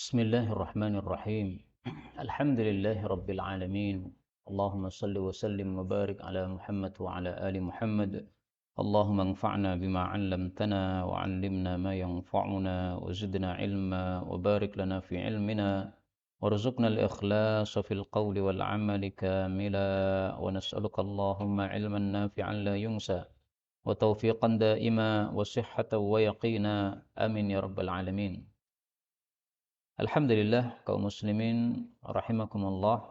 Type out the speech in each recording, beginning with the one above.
Bismillahirrahmanirrahim. Alhamdulillahi rabbil alamin. Allahumma salli wa sallim wa barik ala Muhammad wa ala ali Muhammad. Allahumma anfa'na bima 'allamtana wa 'allimna ma yanfa'una wa zidna ilma wa barik lana fi ilmina warzuqna al-ikhlasa fil qawli wal 'amali kamila wa nas'aluka Allahumma 'ilman nafi'an la yunsa wa tawfiqan da'ima wa sihhatan wa yaqina. Amin ya rabbal alamin. Alhamdulillah kaum muslimin rahimakumullah.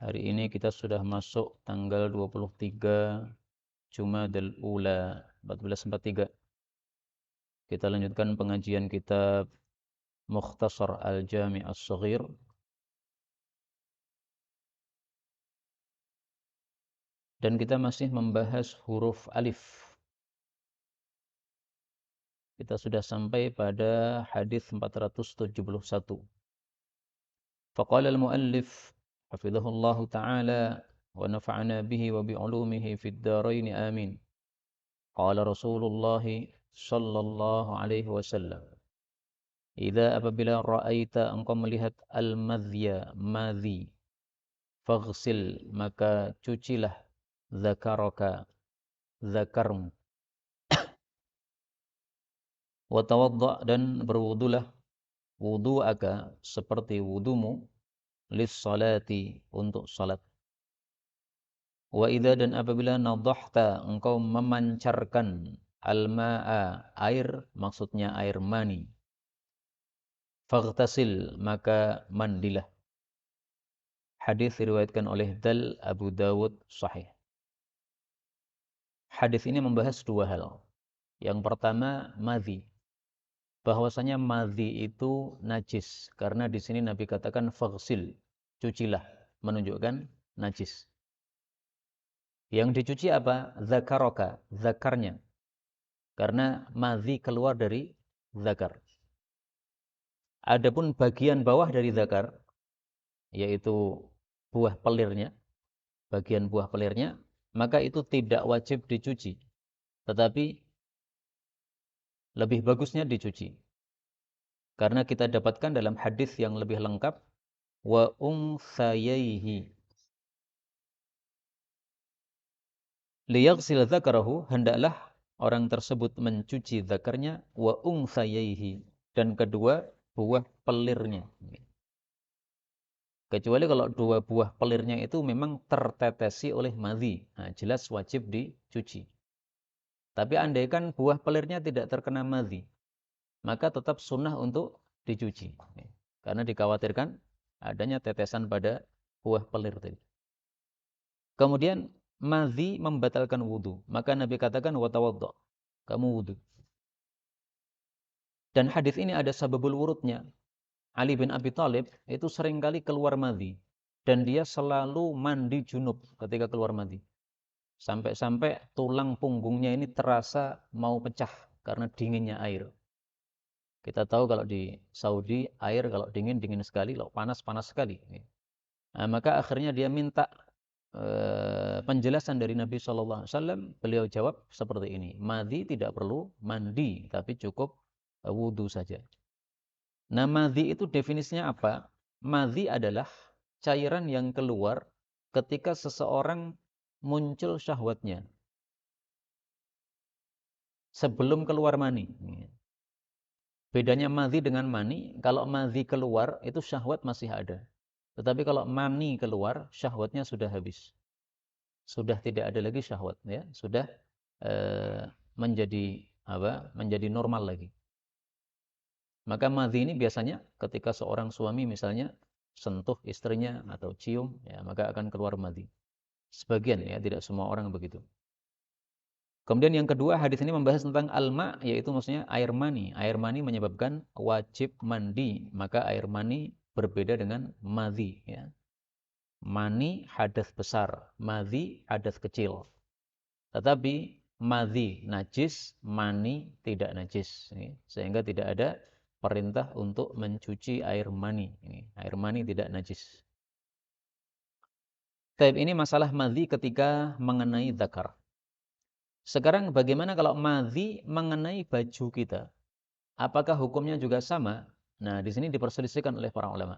Hari ini kita sudah masuk tanggal 23 Jumadil Ula 1443. Kita lanjutkan pengajian kitab Mukhtasar Al-Jami' As-Saghir. Dan kita masih membahas huruf alif. Kita sudah sampai pada hadis 471. Faqala al-muallif hafizahullahu ta'ala wa nafa'ana bihi wa bi'ulumihi fid dharain amin. Qala Rasulullah sallallahu alaihi wasallam, "Idza apabila ra'aita engkau melihat al-madhya, madhi, faghsil maka cucilah zakaraka, zakarmu, wa tawadda dan berwudulah wudu'aka seperti wudumu, lis salati untuk salat. Wa idza dan apabila nadahta engkau memancarkan al-ma'a air, maksudnya air mani, faghtasil maka mandilah." Hadis diriwayatkan oleh Dal Abu Dawud sahih. Hadis ini membahas dua hal. Yang pertama madhi, bahwasanya madhi itu najis, karena di sini Nabi katakan faghsil, cucilah, menunjukkan najis. Yang dicuci apa? Zakaraka, zakarnya. Karena madhi keluar dari zakar. Adapun bagian bawah dari zakar, yaitu buah pelirnya, bagian buah pelirnya, maka itu tidak wajib dicuci. Tetapi lebih bagusnya dicuci. Karena kita dapatkan dalam hadis yang lebih lengkap, wa unsayaihi liyaghsil dzakarahu, hendaklah orang tersebut mencuci zakarnya, wa unsayaihi, dan kedua buah pelirnya. Kecuali kalau dua buah pelirnya itu memang tertetesi oleh madhi, nah, jelas wajib dicuci. Tapi andaikan buah pelirnya tidak terkena madhi, maka tetap sunnah untuk dicuci. Karena dikhawatirkan adanya tetesan pada buah pelir tadi. Kemudian madhi membatalkan wudu, maka Nabi katakan watawadda, kamu wudu. Dan hadis ini ada sababul wurudnya. Ali bin Abi Thalib itu seringkali keluar madhi, dan dia selalu mandi junub ketika keluar madhi. Sampai-sampai tulang punggungnya ini terasa mau pecah karena dinginnya air. Kita tahu kalau di Saudi air kalau dingin sekali, kalau panas sekali. Nah, maka akhirnya dia minta penjelasan dari Nabi SAW. Beliau jawab seperti ini, madhi tidak perlu mandi, tapi cukup wudu saja. Nah, madhi itu definisinya apa? Madhi adalah cairan yang keluar ketika seseorang muncul syahwatnya sebelum keluar mani. Bedanya madhi dengan mani, kalau madhi keluar itu syahwat masih ada. Tetapi kalau mani keluar, syahwatnya sudah habis. Sudah tidak ada lagi syahwat, ya. Sudah menjadi normal lagi. Maka madhi ini biasanya ketika seorang suami misalnya sentuh istrinya atau cium, ya, maka akan keluar madhi. Sebagian, ya, tidak semua orang begitu. Kemudian yang kedua, hadis ini membahas tentang alma, yaitu maksudnya air mani. Air mani menyebabkan wajib mandi, maka air mani berbeda dengan madhi, ya. Mani hadas besar, madhi hadas kecil. Tetapi madhi najis, mani tidak najis, sehingga tidak ada perintah untuk mencuci air mani. Air mani tidak najis. Tapi ini masalah madhi ketika mengenai zakar. Sekarang bagaimana kalau madhi mengenai baju kita? Apakah hukumnya juga sama? Nah, di sini diperselisihkan oleh para ulama.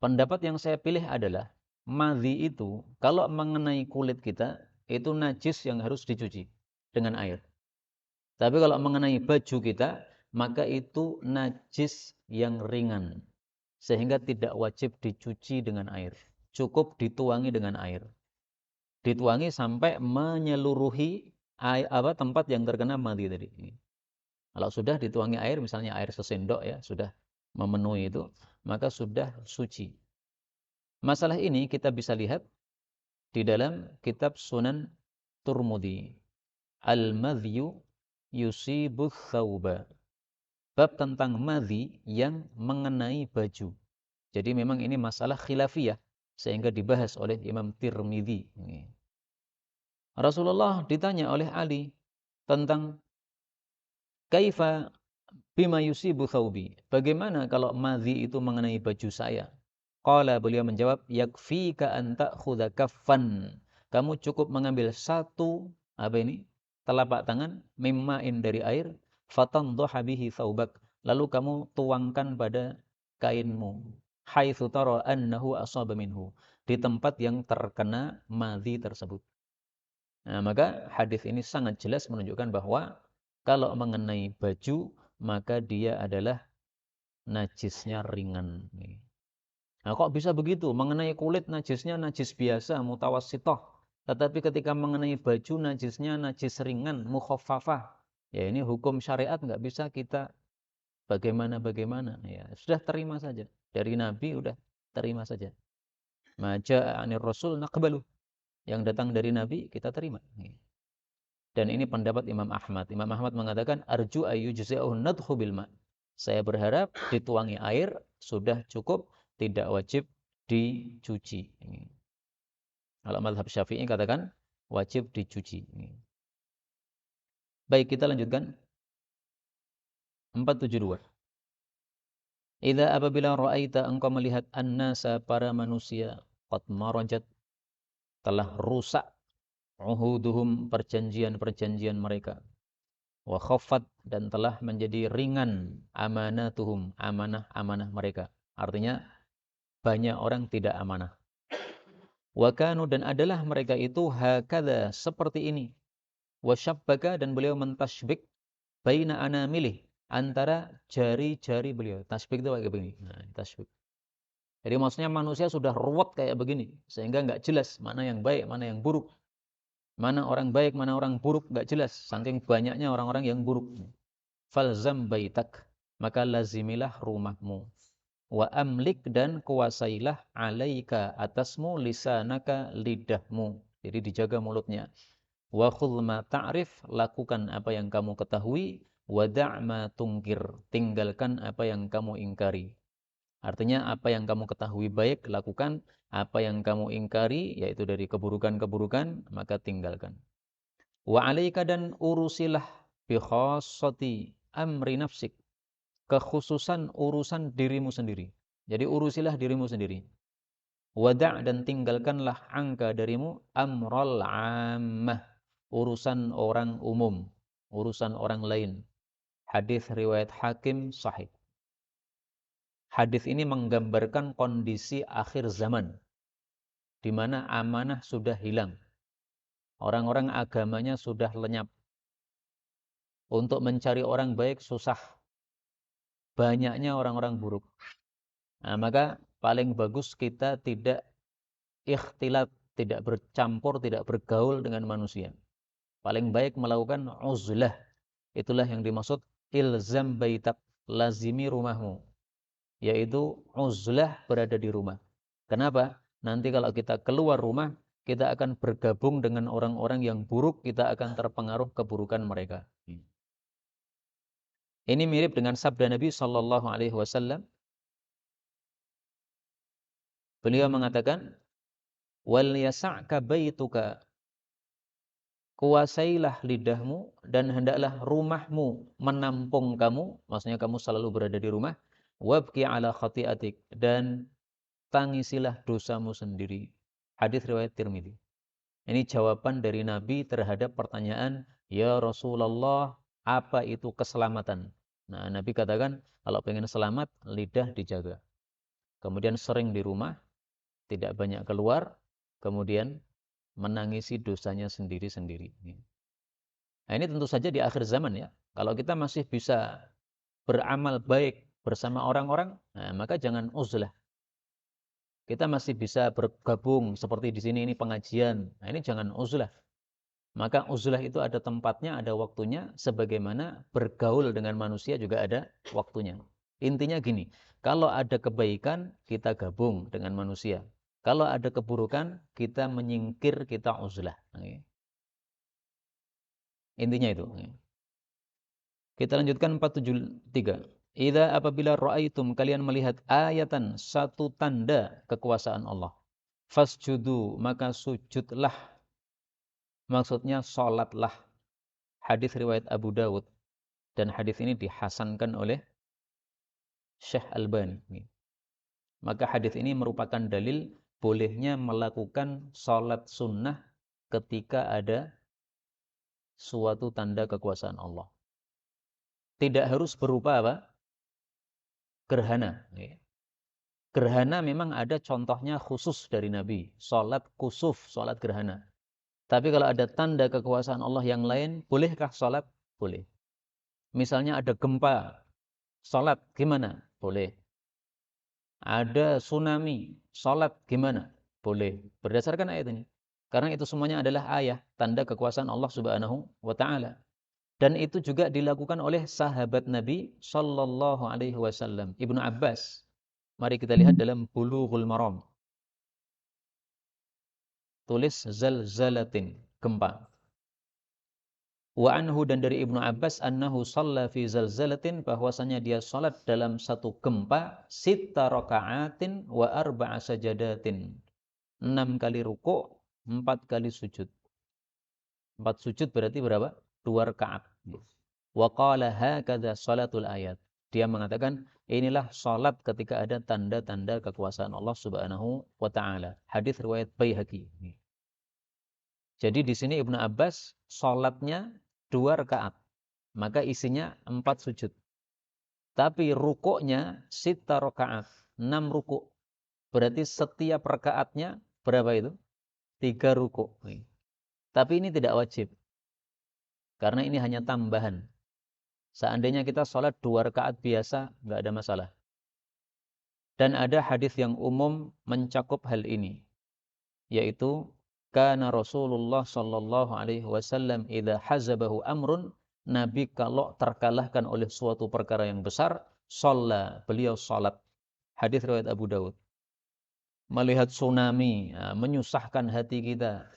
Pendapat yang saya pilih adalah madhi itu kalau mengenai kulit kita itu najis yang harus dicuci dengan air. Tapi kalau mengenai baju kita maka itu najis yang ringan sehingga tidak wajib dicuci dengan air. Cukup dituangi dengan air. Dituangi sampai menyeluruhi tempat yang terkena madhi tadi. Kalau sudah dituangi air, misalnya air sesendok ya, sudah memenuhi itu, maka sudah suci. Masalah ini kita bisa lihat di dalam kitab Sunan Turmudi. Al-madhyu yusibuth thawba. Bab tentang madhi yang mengenai baju. Jadi memang ini masalah khilafiyah sehingga dibahas oleh Imam Tirmidzi. Rasulullah ditanya oleh Ali tentang kaifa bima yusibu thawbi. Bagaimana kalau madhi itu mengenai baju saya? Qala, beliau menjawab, yakfika an ta'khudha kaffan. Kamu cukup mengambil satu telapak tangan mimma'in dari air, fatandhaha bihi thawbak. Lalu kamu tuangkan pada kainmu. Haitsu tara annahu asaba minhu. Di tempat yang terkena madhi tersebut. Nah, maka hadis ini sangat jelas menunjukkan bahwa kalau mengenai baju, maka dia adalah najisnya ringan. Nah, kok bisa begitu? Mengenai kulit najisnya najis biasa, mutawassithah. Tetapi ketika mengenai baju najisnya najis ringan, mukhaffafah. Ya ini hukum syariat nggak bisa kita bagaimana-bagaimana. Ya, sudah terima saja. Dari Nabi udah terima saja. Maja anir Rasul naqbalu. Yang datang dari Nabi kita terima. Dan ini pendapat Imam Ahmad. Imam Ahmad mengatakan arju ayyujzi'u nadhu bil ma. Saya berharap dituangi air sudah cukup, tidak wajib dicuci. Kalau mazhab Syafi'i katakan wajib dicuci. Baik, kita lanjutkan. 472. Idza apabila ra'aita engkau melihat annasa para manusia qad marajat telah rusak uhuduhum perjanjian-perjanjian mereka, wa khaffat dan telah menjadi ringan amanatuhum amanah-amanah mereka. Artinya banyak orang tidak amanah. Wa kanu dan adalah mereka itu hakadha seperti ini. Wa syabbaka dan beliau mentasybik baina anamilih antara jari-jari beliau. Tasbik itu kayak begini. Nah, tasbik. Jadi maksudnya manusia sudah ruwet kayak begini sehingga enggak jelas mana yang baik, mana yang buruk. Mana orang baik, mana orang buruk, enggak jelas. Saking banyaknya orang-orang yang buruk. Falzam baitak, maka lazimilah rumahmu. Wa amlik dan kuasailah alaika atasmu lisanaka lidahmu. Jadi dijaga mulutnya. Wa khudh ma ta'rif, lakukan apa yang kamu ketahui. Wa da' ma tungkir, tinggalkan apa yang kamu ingkari. Artinya apa yang kamu ketahui baik, lakukan. Apa yang kamu ingkari, yaitu dari keburukan-keburukan, maka tinggalkan. Wa alaika dan urusilah bi khassati amri nafsik. Kekhususan urusan dirimu sendiri. Jadi urusilah dirimu sendiri. Wada' dan tinggalkanlah angka darimu amral ammah. Urusan orang umum. Urusan orang lain. Hadis riwayat Hakim sahih. Hadis ini menggambarkan kondisi akhir zaman. Di mana amanah sudah hilang. Orang-orang agamanya sudah lenyap. Untuk mencari orang baik susah. Banyaknya orang-orang buruk. Nah, maka paling bagus kita tidak ikhtilat, tidak bercampur, tidak bergaul dengan manusia. Paling baik melakukan uzlah. Itulah yang dimaksud ilzam baitak, lazimi rumahmu. Yaitu uzlah berada di rumah. Kenapa? Nanti kalau kita keluar rumah, kita akan bergabung dengan orang-orang yang buruk, kita akan terpengaruh keburukan mereka. Ini mirip dengan sabda Nabi sallallahu alaihi wasallam. Beliau mengatakan, "Wal yas'ka baituka." Kuasailah lidahmu dan hendaklah rumahmu menampung kamu, maksudnya kamu selalu berada di rumah. Wabki ala khati'atik, dan tangisilah dosamu sendiri. Hadis riwayat Tirmidzi. Ini jawaban dari Nabi terhadap pertanyaan, "Ya Rasulullah, apa itu keselamatan?" Nah, Nabi katakan kalau pengen selamat, lidah dijaga. Kemudian sering di rumah, tidak banyak keluar, kemudian menangisi dosanya sendiri-sendiri. Nah, ini tentu saja di akhir zaman ya. Kalau kita masih bisa beramal baik bersama orang-orang, nah, maka jangan uzlah. Kita masih bisa bergabung seperti di sini ini pengajian. Nah, ini jangan uzlah. Maka uzlah itu ada tempatnya, ada waktunya, sebagaimana bergaul dengan manusia juga ada waktunya. Intinya gini, kalau ada kebaikan, kita gabung dengan manusia. Kalau ada keburukan, kita menyingkir, kita uzlah. Intinya itu. Kita lanjutkan 473. Idza apabila ra'aitum kalian melihat ayatan satu tanda kekuasaan Allah. Fasjudu maka sujudlah. Maksudnya salatlah. Hadis riwayat Abu Dawud dan hadis ini dihasankan oleh Syekh Albani. Maka hadis ini merupakan dalil bolehnya melakukan salat sunnah ketika ada suatu tanda kekuasaan Allah. Tidak harus berupa apa? Gerhana. Gerhana memang ada contohnya khusus dari Nabi. Salat kusuf, salat gerhana. Tapi kalau ada tanda kekuasaan Allah yang lain, bolehkah salat? Boleh. Misalnya ada gempa, salat gimana? Boleh. Ada tsunami, salat gimana? Boleh. Berdasarkan ayat ini. Karena itu semuanya adalah ayat, tanda kekuasaan Allah Subhanahu wa taala. Dan itu juga dilakukan oleh sahabat Nabi sallallahu alaihi wasallam, Ibnu Abbas. Mari kita lihat dalam Bulughul Maram. Tulis zalzalatin, gempa. Wa anhu dan dari Ibnu Abbas annahu shalla fi zalzalatin bahwasanya dia salat dalam satu gempa sita raka'atin wa arba'a sajadatin. 6 kali ruku', 4 kali sujud. 4 sujud berarti berapa? 2 rakaat. Wa qala hakadha salatul ayat. Dia mengatakan inilah salat ketika ada tanda-tanda kekuasaan Allah Subhanahu wa taala. Hadis riwayat Baihaqi. Jadi di sini Ibnu Abbas salatnya 2 rakaat. Maka isinya 4 sujud. Tapi rukuknya sita rakaat, 6 rukuk. Berarti setiap rakaatnya berapa itu? 3 rukuk. Tapi ini tidak wajib. Karena ini hanya tambahan. Seandainya kita sholat 2 rakaat biasa, nggak ada masalah. Dan ada hadis yang umum mencakup hal ini. Yaitu, Kana Rasulullah sallallahu alaihi wasallam idza hazabahu amrun, Nabi kalau terkalahkan oleh suatu perkara yang besar, beliau salat. Hadis riwayat Abu Dawud. Melihat tsunami, menyusahkan hati kita,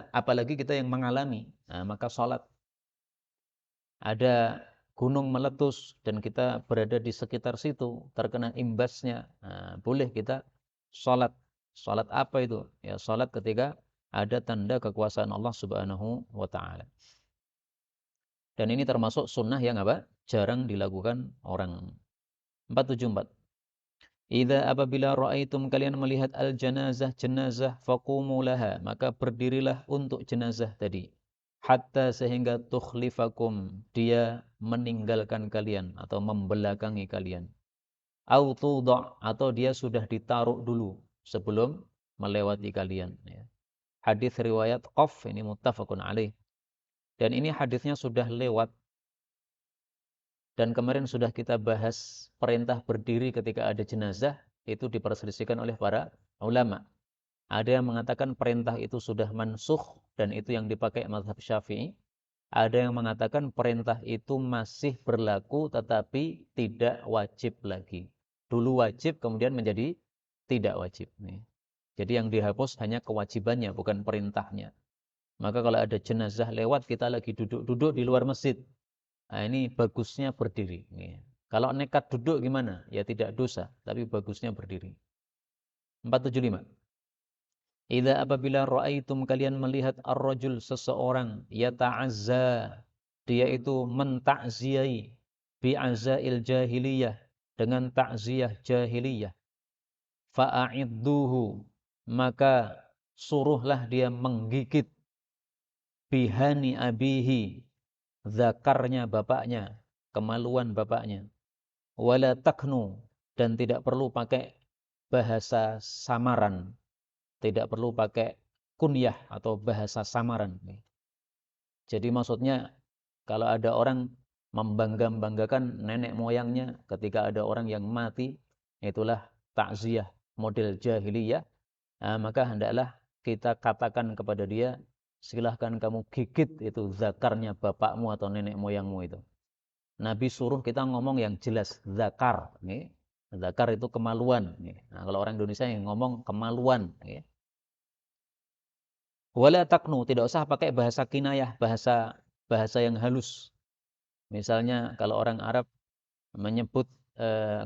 apalagi kita yang mengalami, maka salat. Ada gunung meletus dan kita berada di sekitar situ, terkena imbasnya, boleh kita salat. Salat apa itu? Ya, salat ketika ada tanda kekuasaan Allah Subhanahu wa taala. Dan ini termasuk sunnah yang apa? Jarang dilakukan orang. 474. Idza apabila ra'aitum kalian melihat al-janazah jenazah faqumu laha, maka berdirilah untuk jenazah tadi. Hatta sehingga tukhlifakum, dia meninggalkan kalian atau membelakangi kalian. Au tudha' atau dia sudah ditaruh dulu sebelum melewati kalian, ya. Hadis riwayat Qaf ini muttafaqun alaih. Dan ini hadisnya sudah lewat. Dan kemarin sudah kita bahas perintah berdiri ketika ada jenazah, itu diperselisihkan oleh para ulama. Ada yang mengatakan perintah itu sudah mansukh dan itu yang dipakai mazhab Syafi'i. Ada yang mengatakan perintah itu masih berlaku tetapi tidak wajib lagi. Dulu wajib kemudian menjadi tidak wajib. Jadi yang dihapus hanya kewajibannya bukan perintahnya. Maka kalau ada jenazah lewat kita lagi duduk-duduk di luar masjid. Nah, ini bagusnya berdiri. Kalau nekat duduk gimana? Ya tidak dosa, tapi bagusnya berdiri. 475. Idza apabila ra'aitum kalian melihat ar-rajul seseorang yata'azza, dia itu mentakziai bi'azail jahiliyah, dengan takziah jahiliyah. Fa'a'idduhu, maka suruhlah dia menggigit bihani abihi, zakarnya bapaknya, kemaluan bapaknya. Wala taknu, dan tidak perlu pakai bahasa samaran, tidak perlu pakai kunyah atau bahasa samaran. Jadi maksudnya kalau ada orang membangga-banggakan nenek moyangnya ketika ada orang yang mati, itulah takziah model jahiliyah. Nah, maka hendaklah kita katakan kepada dia, silahkan kamu gigit itu zakarnya bapakmu atau nenek moyangmu itu. Nabi suruh kita ngomong yang jelas, zakar. Zakar itu kemaluan. Nah, kalau orang Indonesia yang ngomong kemaluan. Wala taknu, tidak usah pakai bahasa kinayah, bahasa yang halus. Misalnya kalau orang Arab menyebut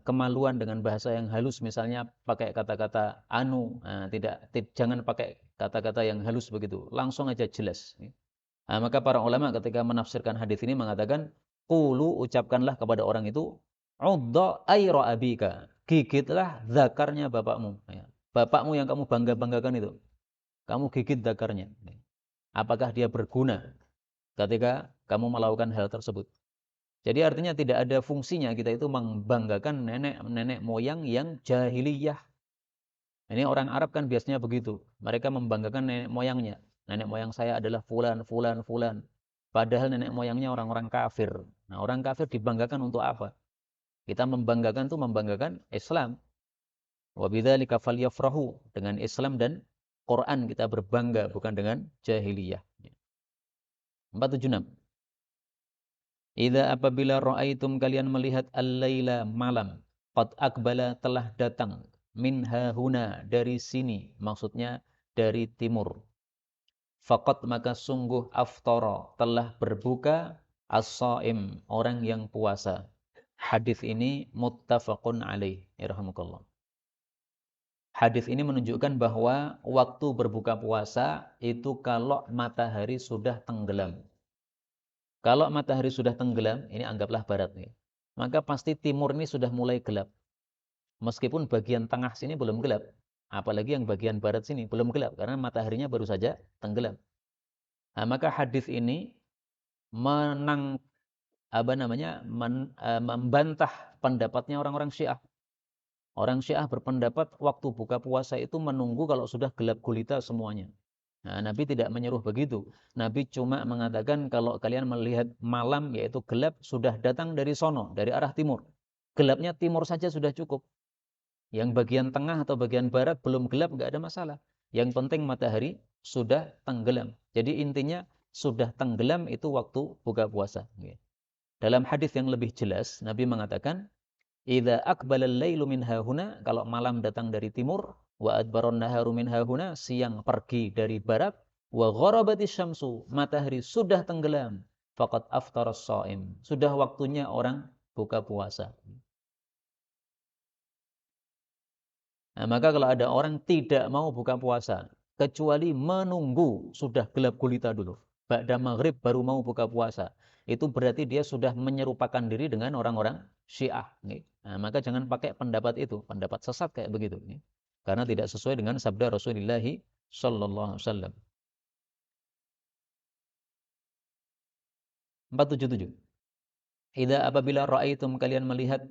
kemaluan dengan bahasa yang halus, misalnya pakai kata-kata anu, jangan pakai kata-kata yang halus begitu, langsung aja jelas. Nah, maka para ulama ketika menafsirkan hadis ini mengatakan, qulu, ucapkanlah kepada orang itu, udda ayra abika, gigitlah zakarnya bapakmu. Bapakmu yang kamu bangga-banggakan itu, kamu gigit zakarnya. Apakah dia berguna ketika kamu melakukan hal tersebut? Jadi artinya tidak ada fungsinya kita itu membanggakan nenek moyang yang jahiliyah. Ini orang Arab kan biasanya begitu. Mereka membanggakan nenek moyangnya. Nenek moyang saya adalah fulan, fulan, fulan. Padahal nenek moyangnya orang-orang kafir. Nah, orang kafir dibanggakan untuk apa? Kita membanggakan itu membanggakan Islam. Wa bidzalika falyafrahu, dengan Islam dan Quran kita berbangga, bukan dengan jahiliyah. 476. Idza apabila ra'aitum, kalian melihat al-laila, malam, qad akbala, telah datang, min hahuna, dari sini, maksudnya dari timur. Faqad, maka sungguh, aftara, telah berbuka, as-shaim, orang yang puasa. Hadis ini muttafaqun alaih, irhamukallah. Hadis ini menunjukkan bahwa waktu berbuka puasa itu kalau matahari sudah tenggelam. Kalau matahari sudah tenggelam, ini anggaplah barat nih, maka pasti timur ini sudah mulai gelap. Meskipun bagian tengah sini belum gelap, apalagi yang bagian barat sini belum gelap karena mataharinya baru saja tenggelam. Nah, maka hadis ini membantah pendapatnya orang-orang Syiah. Orang Syiah berpendapat waktu buka puasa itu menunggu kalau sudah gelap gulita semuanya. Nah, Nabi tidak menyuruh begitu. Nabi cuma mengatakan kalau kalian melihat malam, yaitu gelap, sudah datang dari sono, dari arah timur. Gelapnya timur saja sudah cukup. Yang bagian tengah atau bagian barat belum gelap, nggak ada masalah. Yang penting matahari sudah tenggelam. Jadi intinya sudah tenggelam itu waktu buka puasa. Dalam hadis yang lebih jelas, Nabi mengatakan, idza aqbalal lailu min hahuna, kalau malam datang dari timur, wa adbaron naharu min hahuna, siang pergi dari barat, wa gharabatis syamsu, matahari sudah tenggelam, faqad aftaras shaim, sudah waktunya orang buka puasa. Nah, maka kalau ada orang tidak mau buka puasa kecuali menunggu sudah gelap gulita dulu, ba'da maghrib baru mau buka puasa, itu berarti dia sudah menyerupakan diri dengan orang-orang Syiah. Nah, maka jangan pakai pendapat itu, pendapat sesat kayak begitu. Karena tidak sesuai dengan sabda Rasulullah sallallahu alaihi wasallam. 477. Idza apabila ra'aitum, kalian melihat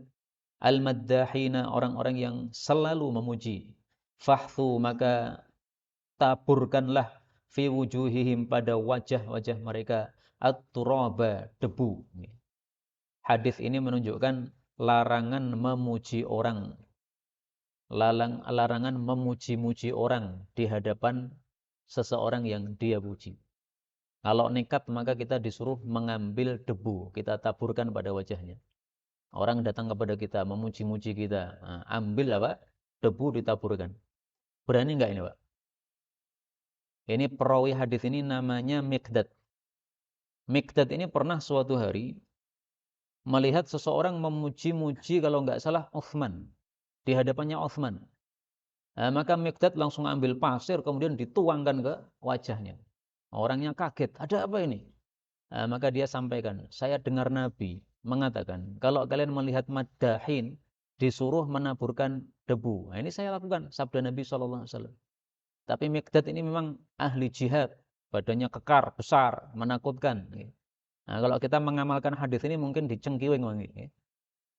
al-maddahina, orang-orang yang selalu memuji, fahthu, maka taburkanlah, fi wujuhihim, pada wajah-wajah mereka, at-turaba, debu. Hadis ini menunjukkan larangan memuji orang, larangan memuji-muji orang di hadapan seseorang yang dia puji. Kalau nekat maka kita disuruh mengambil debu, kita taburkan pada wajahnya. Orang datang kepada kita memuji-muji kita, nah, ambil apa? Debu ditaburkan. Berani enggak ini, Pak? Ini perawi hadis ini namanya Miqdad. Miqdad ini pernah suatu hari melihat seseorang memuji-muji, kalau enggak salah, Utsman, di hadapannya Utsman. Nah, maka Miqdad langsung ambil pasir kemudian dituangkan ke wajahnya. Orangnya kaget, ada apa ini? Nah, maka dia sampaikan, saya dengar Nabi mengatakan, kalau kalian melihat maddahin, disuruh menaburkan debu. Nah, ini saya lakukan, sabda Nabi SAW. Tapi Miqdad ini memang ahli jihad, badannya kekar, besar, menakutkan. Nah, kalau kita mengamalkan hadis ini mungkin dicengkiwing ya.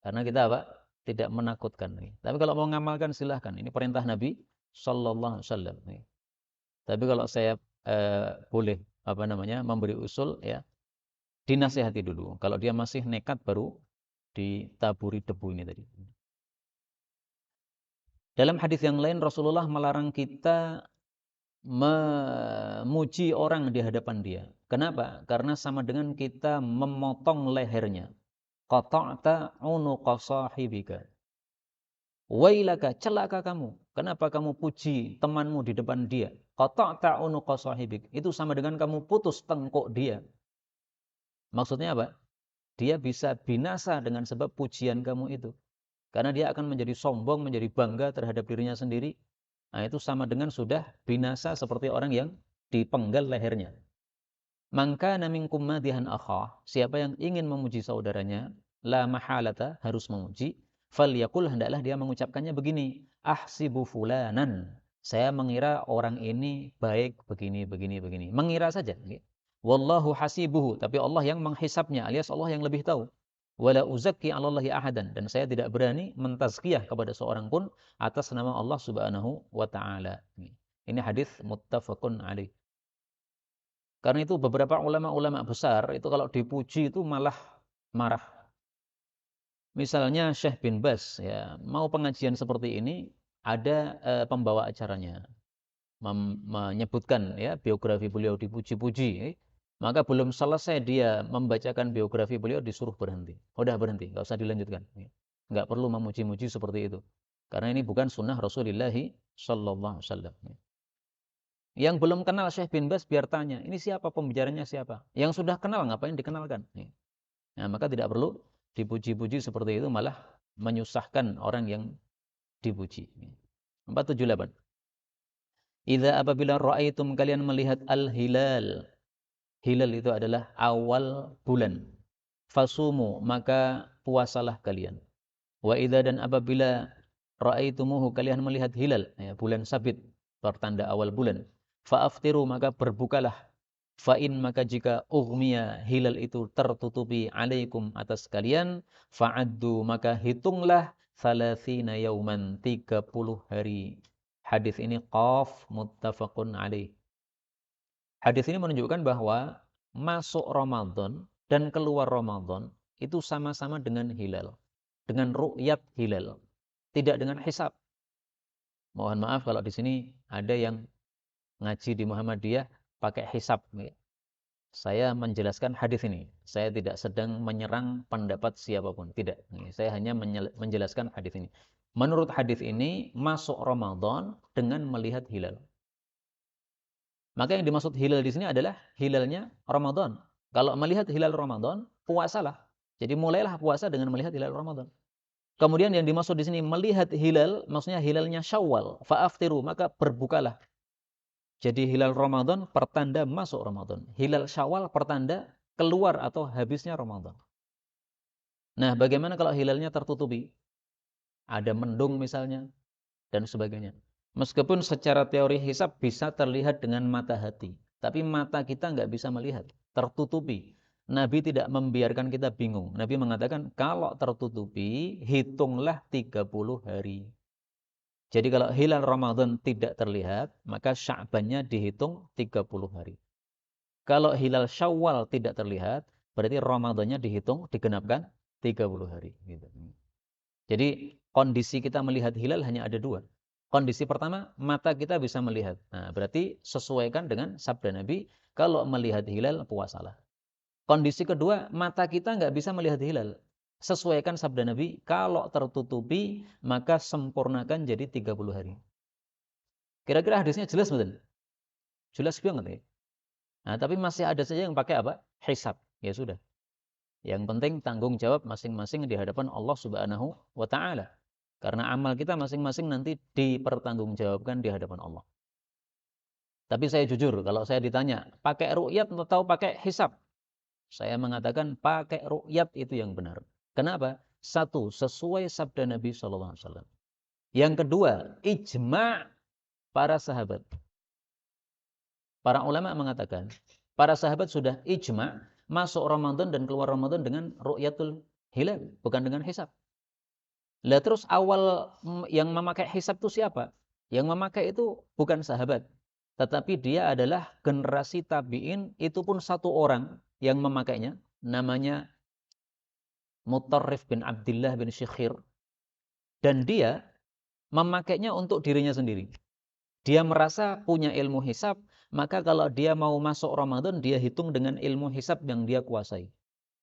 Karena kita apa? Tidak menakutkan. Ya. Tapi kalau mau mengamalkan silahkan. Ini perintah Nabi Sallallahu Alaihi Wasallam. Ya. Tapi kalau saya boleh memberi usul ya, dinasihati dulu. Kalau dia masih nekat baru ditaburi debu ini tadi. Dalam hadis yang lain Rasulullah melarang kita memuji orang di hadapan dia. Kenapa? Karena sama dengan kita memotong lehernya. Qata'ta unuqa sahibika. Wailaka, celaka kamu. Kenapa kamu puji temanmu di depan dia? Qata'ta unuqa sahibik. Itu sama dengan kamu putus tengkuk dia. Maksudnya apa? Dia bisa binasa dengan sebab pujian kamu itu. Karena dia akan menjadi sombong, menjadi bangga terhadap dirinya sendiri. Nah, itu sama dengan sudah binasa seperti orang yang dipenggal lehernya. Maka minkum madihan akhah, siapa yang ingin memuji saudaranya, la mahalata, harus memuji, falyaqul, hendaklah dia mengucapkannya begini, ahsibu fulanan, saya mengira orang ini baik begini begini begini. Mengira saja, wallahu hasibuhu, tapi Allah yang menghisapnya, alias Allah yang lebih tahu. Wala uzakki 'alallahi ahadan, dan saya tidak berani mentazkiyah kepada seorang pun atas nama Allah Subhanahu wa taala. Ini hadis muttafaqun alaih. Karena itu beberapa ulama-ulama besar itu kalau dipuji itu malah marah. Misalnya Syekh bin Baz ya, mau pengajian seperti ini ada pembawa acaranya menyebutkan ya biografi beliau dipuji-puji. Maka belum selesai dia membacakan biografi beliau disuruh berhenti. Udah berhenti, nggak usah dilanjutkan. Nggak perlu memuji-muji seperti itu. Karena ini bukan sunnah Rasulullah Sallallahu Alaihi Wasallam. Yang belum kenal Syekh bin Baz biar tanya, ini siapa pembicaranya siapa? Yang sudah kenal ngapain dikenalkan? Nah, maka tidak perlu dipuji-puji seperti itu, malah menyusahkan orang yang dipuji. 478. Idza apabila ra'aitum, kalian melihat al-hilal. Hilal itu adalah awal bulan. Fasumu, maka puasalah kalian. Wa idza, dan apabila ra'aitumuhu, kalian melihat hilal, ya, bulan sabit, pertanda awal bulan. Fa'aftiru, maka berbukalah. Fa'in, maka jika ughmiya, hilal itu tertutupi, alaikum, atas kalian, fa'addu, maka hitunglah, 30 yauman, 30 hari. Hadis ini qaf muttafaqun alaih. Hadis ini menunjukkan bahwa masuk Ramadan dan keluar Ramadan itu sama-sama dengan hilal. Dengan ru'yat hilal. Tidak dengan hisab. Mohon maaf kalau di sini ada yang ngaji di Muhammadiyah pakai hisab. Saya menjelaskan hadis ini. Saya tidak sedang menyerang pendapat siapapun. Tidak. Saya hanya menjelaskan hadis ini. Menurut hadis ini, masuk Ramadan dengan melihat hilal. Maka yang dimaksud hilal di sini adalah hilalnya Ramadan. Kalau melihat hilal Ramadan, puasalah. Jadi mulailah puasa dengan melihat hilal Ramadan. Kemudian yang dimaksud di sini melihat hilal, maksudnya hilalnya Syawal, fa'aftiru, maka berbukalah. Jadi hilal Ramadan pertanda masuk Ramadan. Hilal Syawal pertanda keluar atau habisnya Ramadan. Nah, bagaimana kalau hilalnya tertutupi? Ada mendung misalnya dan sebagainya. Meskipun secara teori hisab bisa terlihat dengan mata hati. Tapi mata kita nggak bisa melihat. Tertutupi. Nabi tidak membiarkan kita bingung. Nabi mengatakan kalau tertutupi, hitunglah 30 hari. Jadi kalau hilal Ramadan tidak terlihat, maka Sya'bannya dihitung 30 hari. Kalau hilal Syawal tidak terlihat, berarti Ramadannya dihitung, digenapkan 30 hari. Gitu. Jadi kondisi kita melihat hilal hanya ada dua. Kondisi pertama, mata kita bisa melihat. Nah, berarti sesuaikan dengan sabda Nabi, kalau melihat hilal, puasalah. Kondisi kedua, mata kita nggak bisa melihat hilal. Sesuaikan sabda Nabi, kalau tertutupi, maka sempurnakan jadi 30 hari. Kira-kira hadisnya jelas betul? Jelas banget ya. Nah, tapi masih ada saja yang pakai apa? Hisab. Ya sudah. Yang penting tanggung jawab masing-masing di hadapan Allah Subhanahu wa taala. Karena amal kita masing-masing nanti dipertanggungjawabkan di hadapan Allah. Tapi saya jujur, kalau saya ditanya, pakai ru'yat atau pakai hisab? Saya mengatakan pakai ru'yat itu yang benar. Kenapa? Satu, sesuai sabda Nabi SAW. Yang kedua, ijma' para sahabat. Para ulama mengatakan, para sahabat sudah ijma' masuk Ramadan dan keluar Ramadan dengan ru'yatul hilal, bukan dengan hisab. Lah terus awal yang memakai hisab itu siapa? Yang memakai itu bukan sahabat, tetapi dia adalah generasi tabi'in, itu pun satu orang yang memakainya, namanya Mutarrif bin Abdullah bin Syikhir, dan dia memakainya untuk dirinya sendiri. Dia merasa punya ilmu hisab, maka kalau dia mau masuk Ramadan, dia hitung dengan ilmu hisab yang dia kuasai.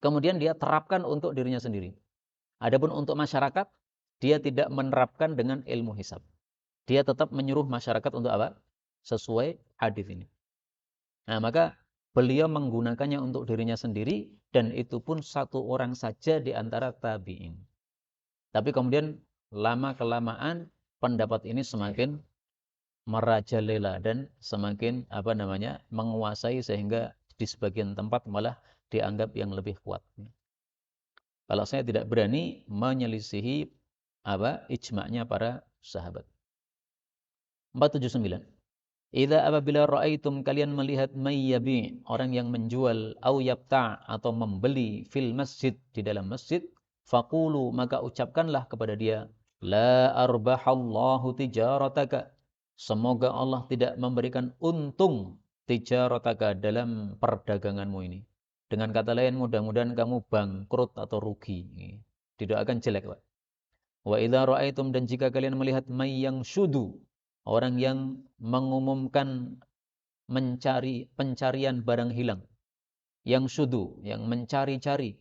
Kemudian dia terapkan untuk dirinya sendiri. Adapun untuk masyarakat, dia tidak menerapkan dengan ilmu hisab. Dia tetap menyuruh masyarakat untuk apa? Sesuai hadis ini. Nah, maka beliau menggunakannya untuk dirinya sendiri, dan itu pun satu orang saja di antara tabi'in. Tapi kemudian lama-kelamaan pendapat ini semakin merajalela dan semakin menguasai, sehingga di sebagian tempat malah dianggap yang lebih kuat. Kalau saya tidak berani menyelisihi ijma'nya para sahabat. 479. Idza apabila ra'aitum, kalian melihat mayyabi, orang yang menjual, au yabta, atau membeli, fil masjid, di dalam masjid, faqulu, maka ucapkanlah kepada dia, la arbahallahu tijarataka, semoga Allah tidak memberikan untung tijarataka, dalam perdaganganmu ini. Dengan kata lain, mudah-mudahan kamu bangkrut atau rugi. Didoakan jelek, Pak. Wa idza ra'aitum, dan jika kalian melihat mayyang syudu, orang yang mengumumkan pencarian barang hilang, yang syudu, yang mencari-cari,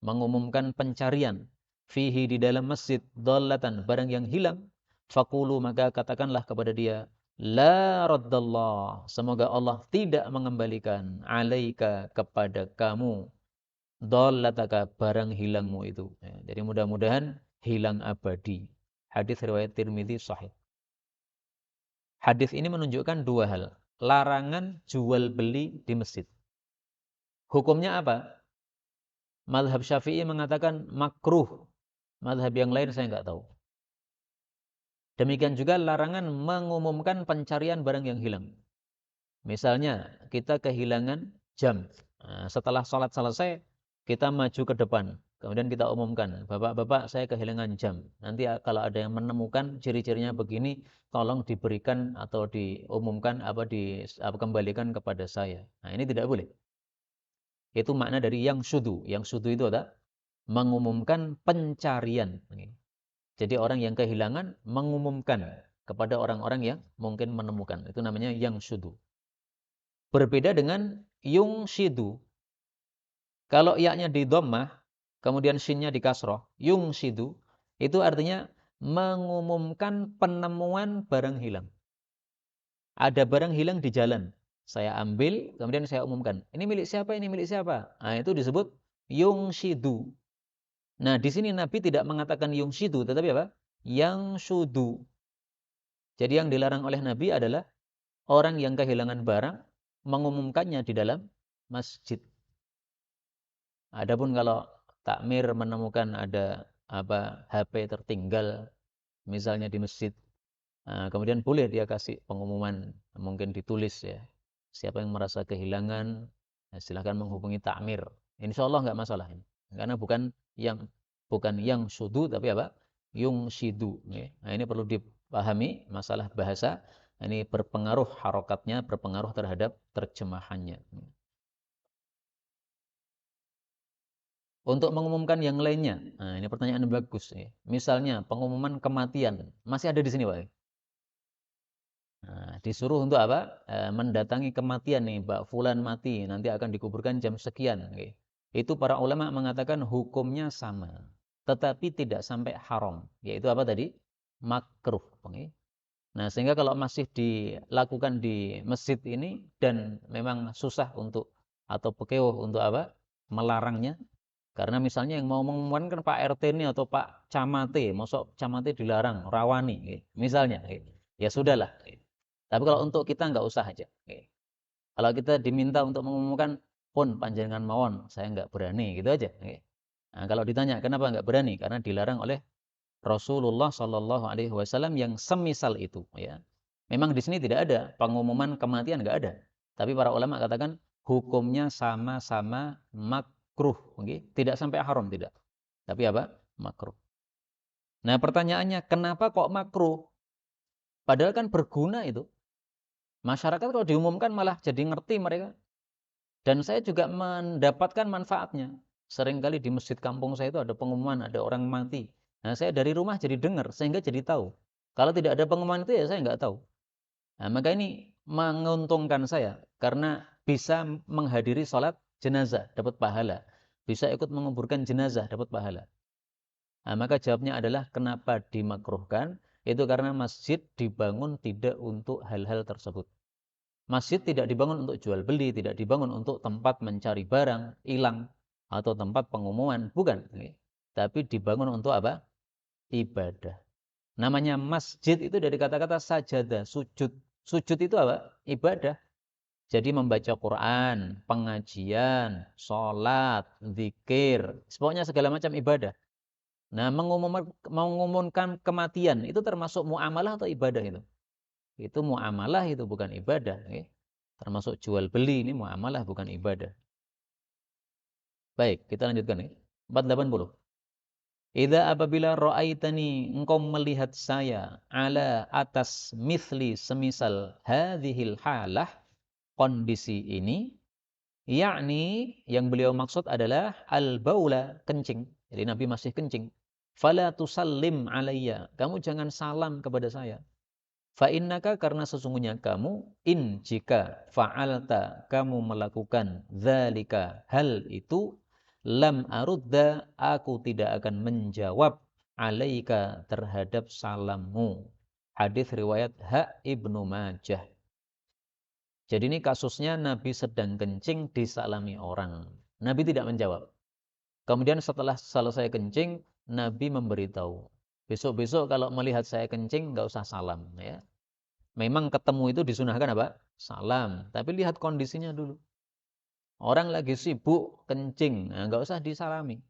mengumumkan pencarian, fihi, di dalam masjid, dhallatan, barang yang hilang, faqulu, maka katakanlah kepada dia, la raddallah, semoga Allah tidak mengembalikan, alaika, kepada kamu, dhallataka, barang hilangmu itu. Jadi mudah-mudahan hilang abadi. Hadis riwayat Tirmidzi sahih. Hadis ini menunjukkan dua hal. Larangan jual beli di masjid. Hukumnya apa? Mazhab Syafi'i mengatakan makruh. Mazhab yang lain saya nggak tahu. Demikian juga larangan mengumumkan pencarian barang yang hilang. Misalnya kita kehilangan jam. Nah, setelah sholat selesai, kita maju ke depan. Kemudian kita umumkan, bapak-bapak saya kehilangan jam. Nanti kalau ada yang menemukan ciri-cirinya begini, tolong diberikan atau diumumkan kembalikan kepada saya. Nah, ini tidak boleh. Itu makna dari yang syudu. Yang syudu itu adalah mengumumkan pencarian. Jadi orang yang kehilangan mengumumkan kepada orang-orang yang mungkin menemukan. Itu namanya yang syudu. Berbeda dengan yung shidu. Kalau yaknya di dhammah, kemudian shinnya di kasroh, yung shidu, itu artinya mengumumkan penemuan barang hilang. Ada barang hilang di jalan, saya ambil, kemudian saya umumkan. Ini milik siapa, ini milik siapa. Nah, itu disebut yung shidu. Nah, di sini Nabi tidak mengatakan yung shidu, tetapi apa? Yang syudu. Jadi yang dilarang oleh Nabi adalah orang yang kehilangan barang, mengumumkannya di dalam masjid. Adapun kalau takmir menemukan ada HP tertinggal misalnya di masjid, kemudian boleh dia kasih pengumuman, mungkin ditulis ya. Siapa yang merasa kehilangan, silakan menghubungi takmir. Insya Allah nggak masalah ini. Karena bukan yang syudu, tapi yung shidu. Nah, ini perlu dipahami masalah bahasa. Ini berpengaruh harokatnya, berpengaruh terhadap terjemahannya. Untuk mengumumkan yang lainnya, nah ini pertanyaan yang bagus. Misalnya pengumuman kematian, masih ada di sini, Pak. Nah, disuruh untuk apa? Mendatangi kematian nih, Mbak Fulan mati, nanti akan dikuburkan jam sekian. Itu para ulama mengatakan hukumnya sama, tetapi tidak sampai haram. Yaitu apa tadi? Makruh. Nah, sehingga kalau masih dilakukan di masjid ini dan memang susah untuk atau pekeuh untuk melarangnya. Karena misalnya yang mau mengumumkan kan Pak RT ini atau Pak Camate, masuk Camate dilarang, rawani, misalnya. Ya sudahlah. Tapi kalau untuk kita nggak usah aja. Kalau kita diminta untuk mengumumkan, pun panjenengan mawon, saya nggak berani, gitu aja. Nah, kalau ditanya kenapa nggak berani? Karena dilarang oleh Rasulullah Shallallahu Alaihi Wasallam yang semisal itu. Ya, memang di sini tidak ada pengumuman kematian, nggak ada. Tapi para ulama katakan hukumnya sama-sama makruh, okay? Tidak sampai haram, tidak. Tapi apa? Makruh. Nah, pertanyaannya, kenapa kok makruh? Padahal kan berguna itu. Masyarakat kalau diumumkan malah jadi ngerti mereka. Dan saya juga mendapatkan manfaatnya. Seringkali di masjid kampung saya itu ada pengumuman, ada orang mati. Nah, saya dari rumah jadi dengar, sehingga jadi tahu. Kalau tidak ada pengumuman itu ya saya nggak tahu. Nah, maka ini menguntungkan saya karena bisa menghadiri sholat jenazah, dapat pahala. Bisa ikut menguburkan jenazah, dapat pahala. Nah, maka jawabnya adalah kenapa dimakruhkan? Itu karena masjid dibangun tidak untuk hal-hal tersebut. Masjid tidak dibangun untuk jual beli, tidak dibangun untuk tempat mencari barang hilang atau tempat pengumuman, bukan. Tapi dibangun untuk apa? Ibadah. Namanya masjid itu dari kata-kata sajadah, sujud. Sujud itu apa? Ibadah. Jadi membaca Quran, pengajian, sholat, zikir, pokoknya segala macam ibadah. Nah, mengumumkan kematian itu termasuk muamalah atau ibadah itu? Itu muamalah, itu bukan ibadah. Termasuk jual beli, ini muamalah bukan ibadah. Baik, kita lanjutkan ya. 480. Idza apabila ra'aitani, engkau melihat saya, ala atas mithli semisal hadhil halah, kondisi ini, yakni yang beliau maksud adalah al-baula, kencing. Jadi Nabi masih kencing. Fala tusallim alayya, kamu jangan salam kepada saya. Fa innaka, karena sesungguhnya kamu, in jika fa'alta, kamu melakukan dzalika, hal itu, lam arudda, aku tidak akan menjawab, alaika, terhadap salammu. Hadis riwayat Ibnu Majah. Jadi ini kasusnya Nabi sedang kencing disalami orang. Nabi tidak menjawab. Kemudian setelah selesai kencing, Nabi memberitahu, besok-besok kalau melihat saya kencing, nggak usah salam. Ya. Memang ketemu itu disunahkan apa? Salam. Tapi lihat kondisinya dulu. Orang lagi sibuk kencing, nah, nggak usah disalami.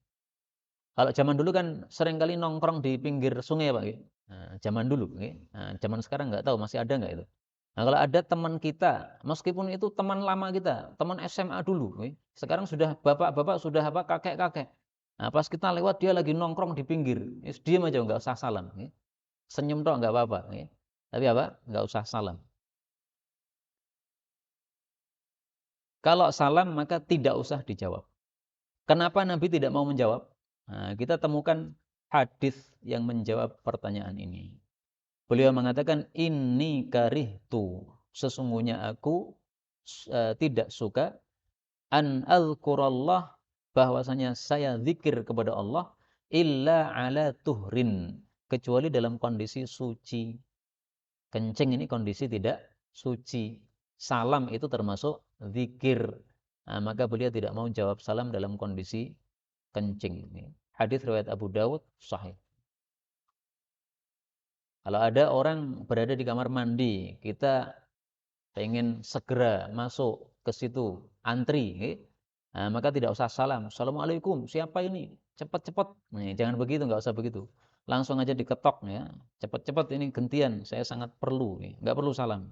Kalau zaman dulu kan seringkali nongkrong di pinggir sungai, Pak. Nah, zaman dulu. Nah, zaman sekarang nggak tahu masih ada nggak itu. Nah, kalau ada teman kita, meskipun itu teman lama kita, teman SMA dulu, sekarang sudah bapak-bapak, sudah apa, kakek-kakek. Nah, pas kita lewat dia lagi nongkrong di pinggir, diam aja, nggak usah salam. Senyum doang nggak apa-apa. Tapi apa? Nggak usah salam. Kalau salam maka tidak usah dijawab. Kenapa Nabi tidak mau menjawab? Nah, kita temukan hadis yang menjawab pertanyaan ini. Beliau mengatakan, inni karihtu, sesungguhnya aku tidak suka, an alqurallah, bahwasanya saya zikir kepada Allah, illa ala tuhrin, kecuali dalam kondisi suci. Kencing ini kondisi tidak suci. Salam itu termasuk zikir. Nah, maka beliau tidak mau jawab salam dalam kondisi kencing. Hadis riwayat Abu Dawud sahih. Kalau ada orang berada di kamar mandi, kita pengen segera masuk ke situ, antri, nah, maka tidak usah salam. Assalamualaikum, siapa ini? Cepat-cepat. Nih, jangan begitu, nggak usah begitu. Langsung aja diketok ya. Cepat-cepat ini gantian, saya sangat perlu. Nggak perlu salam.